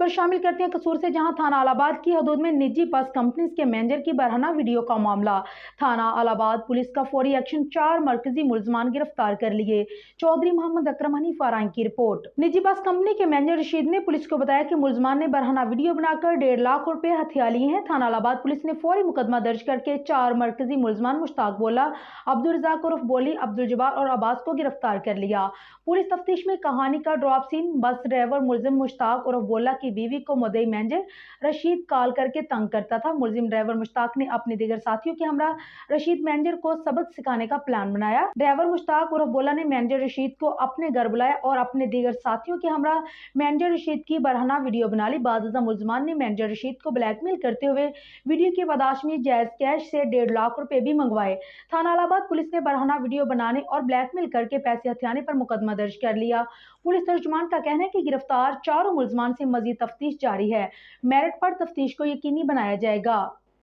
खबर शामिल करते हैं कसूर से, जहां थाना अलाहाबाद की हदूद में निजी बस कंपनीज के मैनेजर की बरहना वीडियो का मामला। थाना अलाहाबाद पुलिस का फौरी एक्शन, 4 मरकजी मुलजमान गिरफ्तार कर लिए। चौधरी मोहम्मद अकरम हनीफ फराइन की रिपोर्ट। निजी बस कंपनी के मैनेजर रशीद ने पुलिस को बताया कि मुलजमान ने बरहना वीडियो बनाकर 1.5 लाख रुपए हथिया लिए हैं। थाना अलाहाबाद पुलिस ने फौरी मुकदमा दर्ज करके 4 मरकजी मुलजमान मुश्ताक बोला, अब्दुल रज़ाक उर्फ बोली, अब्दुल जब्बार और अब्बास को गिरफ्तार कर लिया। पुलिस तफ्तीश में कहानी का ड्रॉप सीन, बस ड्राइवर मुलजिम मुश्ताक उर्फ बोला की बीवी को मुद्दई मैनेजर रशीद कॉल करके तंग करता था। मुलजिम ड्राइवर मुश्ताक ने अपने दीगर साथियों के हमरा रशीद मैनेजर को सबक सिखाने का प्लान बनाया। ड्राइवर मुश्ताक उर्फ बोला ने मैनेजर रशीद को अपने घर बुलाया और अपने दीगर साथियों के हमरा मैनेजर रशीद की बरहना वीडियो बना ली। बादशाह मुलजमान ने मैनेजर रशीद को ब्लैकमेल करते हुए वीडियो की बर्दाश्त में जायज कैश से 1.5 लाख रुपए भी मंगवाए। थाना अलाहाबाद पुलिस ने बरहना वीडियो बनाने और ब्लैकमेल करके पैसे हथियाने पर मुकदमा दर्ज कर लिया। पुलिस तर्जुमान का कहना है कि गिरफ्तार चारों मुलजमान से मजीद तफ्तीश जारी है। मेरिट पर तफ्तीश को यकीनी बनाया जाएगा।